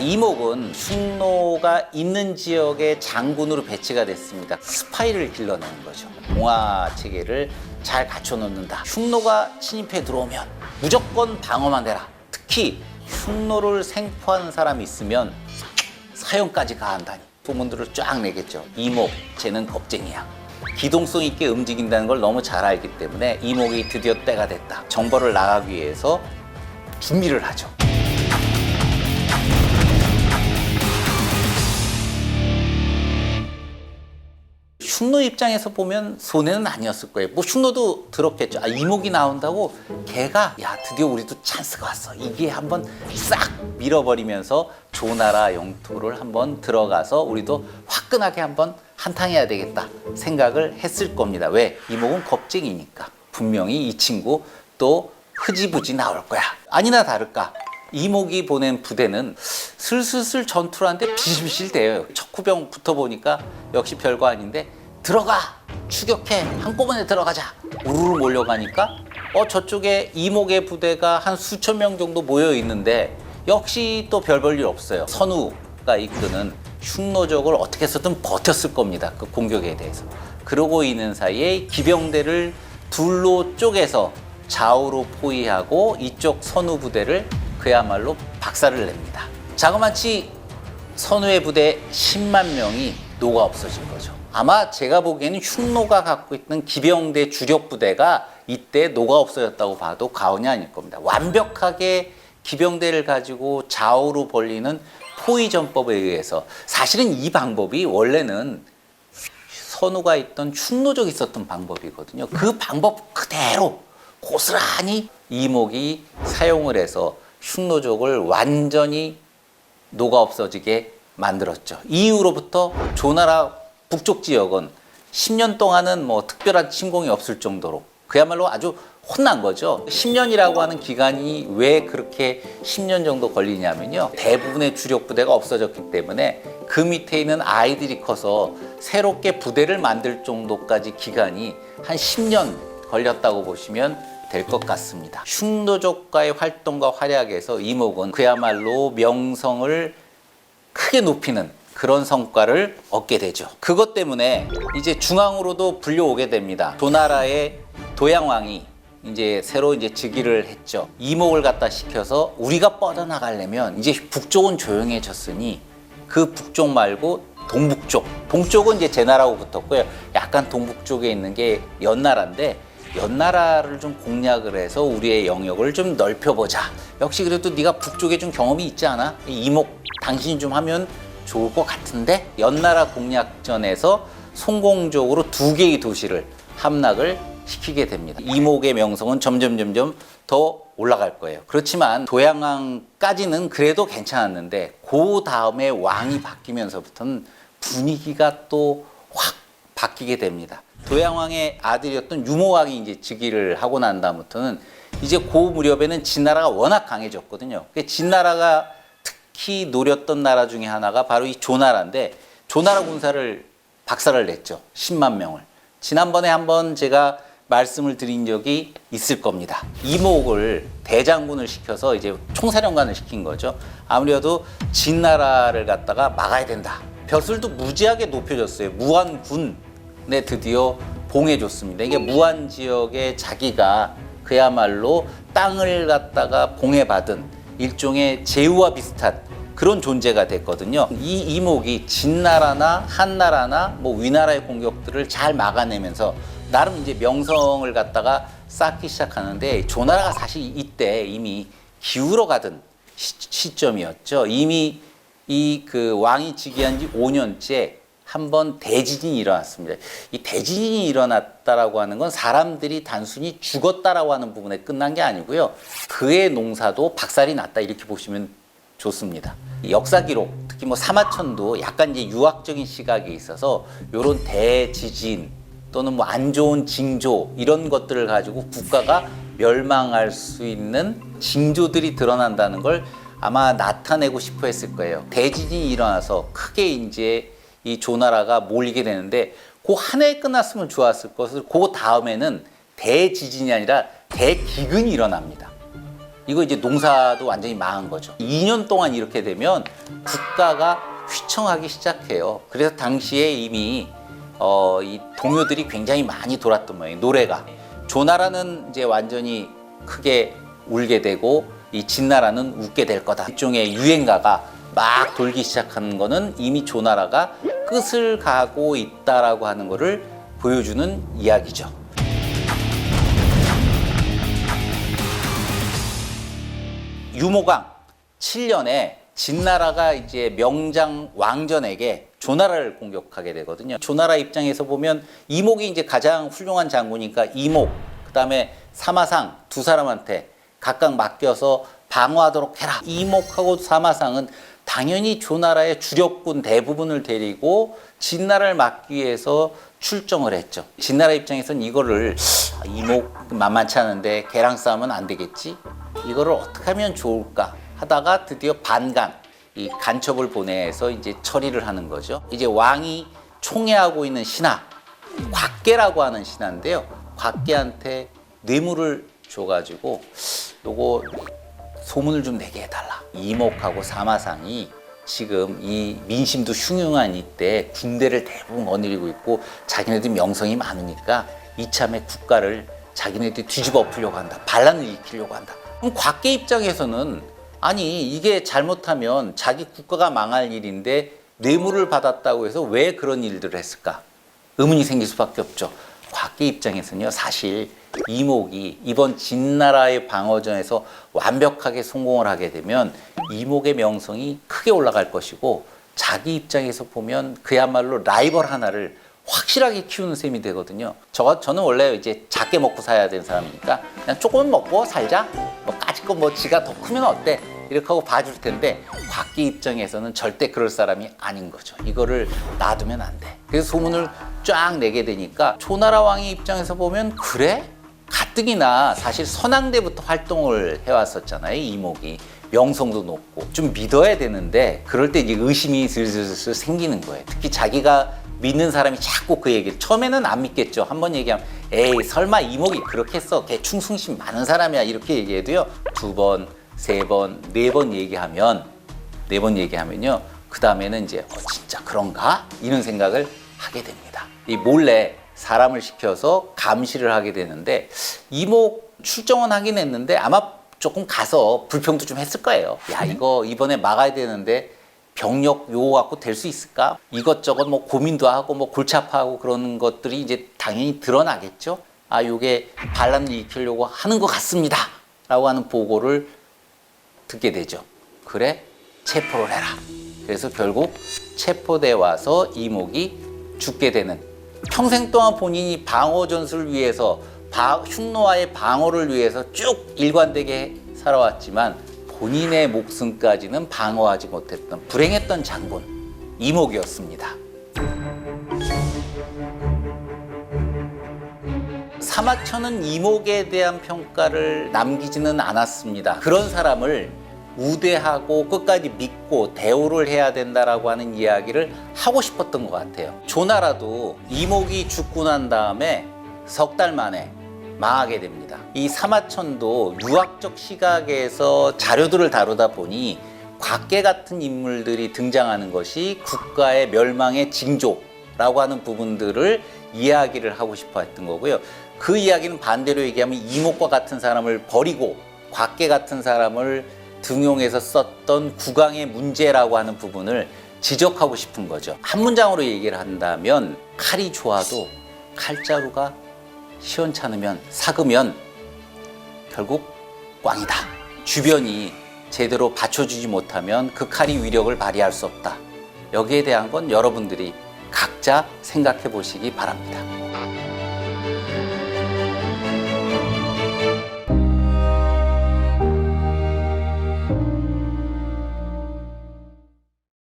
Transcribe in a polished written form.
이목은 흉노가 있는 지역의 장군으로 배치가 됐습니다. 스파이를 길러내는 거죠. 봉화 체계를 잘 갖춰놓는다. 흉노가 침입해 들어오면 무조건 방어만 해라. 특히 흉노를 생포하는 사람이 있으면 사형까지 가한다니 소문들을 쫙 내겠죠. 이목, 쟤는 겁쟁이야. 기동성 있게 움직인다는 걸 너무 잘 알기 때문에 이목이 드디어 때가 됐다. 정벌을 나가기 위해서 준비를 하죠. 흉노 입장에서 보면 손해는 아니었을 거예요. 뭐 흉노도 들었겠죠. 아, 이목이 나온다고 걔가 야 드디어 우리도 찬스가 왔어. 이게 한번 싹 밀어버리면서 조나라 영토를 한번 들어가서 우리도 화끈하게 한번 한탕해야 되겠다 생각을 했을 겁니다. 왜? 이목은 겁쟁이니까. 분명히 이 친구 또 흐지부지 나올 거야. 아니나 다를까 이목이 보낸 부대는 슬슬 전투를 하는데 비실비실대요. 척후병 붙어보니까 역시 별거 아닌데 들어가! 추격해! 한꺼번에 들어가자! 우르르 몰려가니까 저쪽에 이목의 부대가 한 수천 명 정도 모여 있는데 역시 또 별 볼 일 없어요. 선우가 이끄는 흉노족을 어떻게 해서든 버텼을 겁니다. 그 공격에 대해서. 그러고 있는 사이에 기병대를 둘로 쪼개서 좌우로 포위하고 이쪽 선우 부대를 그야말로 박살을 냅니다. 자그마치 선우의 부대 10만 명이 녹아 없어진 거죠. 아마 제가 보기에는 흉노가 갖고 있는 기병대 주력 부대가 이때 녹아 없어졌다고 봐도 과언이 아닐 겁니다. 완벽하게 기병대를 가지고 좌우로 벌리는 포위전법에 의해서 사실은 이 방법이 원래는 선우가 있던 흉노족이 있었던 방법이거든요. 그 방법 그대로 고스란히 이목이 사용을 해서 흉노족을 완전히 녹아 없어지게 만들었죠. 이후로부터 조나라 북쪽 지역은 10년 동안은 뭐 특별한 침공이 없을 정도로 그야말로 아주 혼난 거죠. 10년이라고 하는 기간이 왜 그렇게 10년 정도 걸리냐면요. 대부분의 주력 부대가 없어졌기 때문에 그 밑에 있는 아이들이 커서 새롭게 부대를 만들 정도까지 기간이 한 10년 걸렸다고 보시면 될 것 같습니다. 흉노족과의 활동과 활약에서 이목은 그야말로 명성을 크게 높이는 그런 성과를 얻게 되죠. 그것 때문에 이제 중앙으로도 불려오게 됩니다. 조나라의 도양왕이 이제 새로 이제 즉위를 했죠. 이목을 갖다 시켜서 우리가 뻗어나가려면 이제 북쪽은 조용해졌으니 그 북쪽 말고 동북쪽, 동쪽은 이제 제 나라고 붙었고요. 약간 동북쪽에 있는 게 연나라인데 연나라를 좀 공략을 해서 우리의 영역을 좀 넓혀보자. 역시 그래도 네가 북쪽에 좀 경험이 있지 않아? 이목 당신이 좀 하면 좋을 것 같은데? 연나라 공략전에서 성공적으로 2개의 도시를 함락을 시키게 됩니다. 이목의 명성은 점점 더 올라갈 거예요. 그렇지만 도양왕까지는 그래도 괜찮았는데 그 다음에 왕이 바뀌면서부터는 분위기가 또 확 바뀌게 됩니다. 도양왕의 아들이었던 유모왕이 이제 즉위를 하고 난 다음부터는 이제 그 무렵에는 진나라가 워낙 강해졌거든요. 진나라가 특히 노렸던 나라 중에 하나가 바로 이 조나라인데 조나라 군사를 박살을 냈죠. 10만 명을. 지난번에 한번 제가 말씀을 드린 적이 있을 겁니다. 이목을 대장군을 시켜서 이제 총사령관을 시킨 거죠. 아무래도 진나라를 갖다가 막아야 된다. 벼슬도 무지하게 높여줬어요. 무안군에 드디어 봉해줬습니다. 이게 무안 지역에 자기가 그야말로 땅을 갖다가 봉해받은 일종의 제후와 비슷한 그런 존재가 됐거든요. 이 이목이 진나라나 한나라나 뭐 위나라의 공격들을 잘 막아내면서 나름 이제 명성을 갖다가 쌓기 시작하는데 조나라가 사실 이때 이미 기울어 가던 시점이었죠. 이미 이 그 왕이 즉위한 지 5년째 한번 대지진이 일어났습니다. 이 대지진이 일어났다라고 하는 건 사람들이 단순히 죽었다라고 하는 부분에 끝난 게 아니고요. 그의 농사도 박살이 났다 이렇게 보시면 좋습니다. 역사 기록, 특히 뭐 사마천도 약간 이제 유학적인 시각이 있어서 이런 대지진 또는 뭐 안 좋은 징조 이런 것들을 가지고 국가가 멸망할 수 있는 징조들이 드러난다는 걸 아마 나타내고 싶어 했을 거예요. 대지진이 일어나서 크게 이제 이 조나라가 몰리게 되는데 그 한 해에 끝났으면 좋았을 것을 그 다음에는 대지진이 아니라 대기근이 일어납니다. 이거 이제 농사도 완전히 망한 거죠. 2년 동안 이렇게 되면 국가가 휘청하기 시작해요. 그래서 당시에 이미 이 동요들이 굉장히 많이 돌았던 모양이에요. 노래가. 조나라는 이제 완전히 크게 울게 되고 이 진나라는 웃게 될 거다. 일종의 유행가가 막 돌기 시작하는 거는 이미 조나라가 끝을 가고 있다라고 하는 거를 보여주는 이야기죠. 유모강 7년에 진나라가 이제 명장 왕전에게 조나라를 공격하게 되거든요. 조나라 입장에서 보면 이목이 이제 가장 훌륭한 장군이니까 이목, 그다음에 사마상 두 사람한테 각각 맡겨서 방어하도록 해라. 이목하고 사마상은 당연히 조나라의 주력군 대부분을 데리고 진나라를 막기 위해서 출정을 했죠. 진나라 입장에서는 이거를 이목 만만치 않은데 걔랑 싸우면 안 되겠지? 이거를 어떻게 하면 좋을까 하다가 드디어 반간, 이 간첩을 보내서 이제 처리를 하는 거죠. 이제 왕이 총애하고 있는 신하, 곽계라고 하는 신하인데요. 곽계한테 뇌물을 줘가지고 요거 소문을 좀 내게 해달라. 이목하고 사마상이 지금 이 민심도 흉흉한 이때 군대를 대부분 거느리고 있고 자기네들 명성이 많으니까 이참에 국가를 자기네들이 뒤집어 엎으려고 한다. 반란을 일으키려고 한다. 그럼 곽계 입장에서는 아니 이게 잘못하면 자기 국가가 망할 일인데 뇌물을 받았다고 해서 왜 그런 일들을 했을까? 의문이 생길 수밖에 없죠. 곽계 입장에서는요, 사실 이목이 이번 진나라의 방어전에서 완벽하게 성공을 하게 되면 이목의 명성이 크게 올라갈 것이고 자기 입장에서 보면 그야말로 라이벌 하나를 확실하게 키우는 셈이 되거든요. 저는 원래 이제 작게 먹고 살아야 되는 사람이니까 그냥 조금만 먹고 살자. 뭐 까짓거 뭐 지가 더 크면 어때? 이렇게 하고 봐줄 텐데 곽계 입장에서는 절대 그럴 사람이 아닌 거죠. 이거를 놔두면 안 돼. 그래서 소문을 쫙 내게 되니까 조나라 왕의 입장에서 보면 그래? 가뜩이나 사실 선왕대부터 활동을 해왔었잖아요. 이목이. 명성도 높고 좀 믿어야 되는데 그럴 때 이제 의심이 슬슬 생기는 거예요. 특히 자기가 믿는 사람이 자꾸 그 얘기를 처음에는 안 믿겠죠. 한 번 얘기하면 에이 설마 이목이 그렇게 했어. 걔 충성심 많은 사람이야. 이렇게 얘기해도요. 2번, 3번, 4번 얘기하면요. 그 다음에는 이제 진짜 그런가? 이런 생각을 하게 됩니다. 이 몰래 사람을 시켜서 감시를 하게 되는데 이목 출정은 하긴 했는데 아마 조금 가서 불평도 좀 했을 거예요. 야 이거 이번에 막아야 되는데 병력 요거 갖고 될 수 있을까? 이것저것 뭐 고민도 하고 뭐 골치 아파하고 그러는 것들이 이제 당연히 드러나겠죠. 아 요게 반란을 일으키려고 하는 것 같습니다. 라고 하는 보고를 듣게 되죠. 그래? 체포를 해라. 그래서 결국 체포돼 와서 이목이 죽게 되는, 평생 동안 본인이 방어 전술을 위해서 흉노와의 방어를 위해서 쭉 일관되게 살아왔지만 본인의 목숨까지는 방어하지 못했던 불행했던 장군 이목이었습니다. 사마천은 이목에 대한 평가를 남기지는 않았습니다. 그런 사람을 우대하고 끝까지 믿고 대우를 해야 된다라고 하는 이야기를 하고 싶었던 것 같아요. 조나라도 이목이 죽고 난 다음에 석 달 만에 망하게 됩니다. 이 사마천도 유학적 시각에서 자료들을 다루다 보니 곽계 같은 인물들이 등장하는 것이 국가의 멸망의 징조라고 하는 부분들을 이야기를 하고 싶어 했던 거고요. 그 이야기는 반대로 얘기하면 이목과 같은 사람을 버리고 곽계 같은 사람을 등용해서 썼던 국왕의 문제라고 하는 부분을 지적하고 싶은 거죠. 한 문장으로 얘기를 한다면 칼이 좋아도 칼자루가 시원찮으면 삭으면 결국 꽝이다. 주변이 제대로 받쳐주지 못하면 그 칼이 위력을 발휘할 수 없다. 여기에 대한 건 여러분들이 각자 생각해 보시기 바랍니다.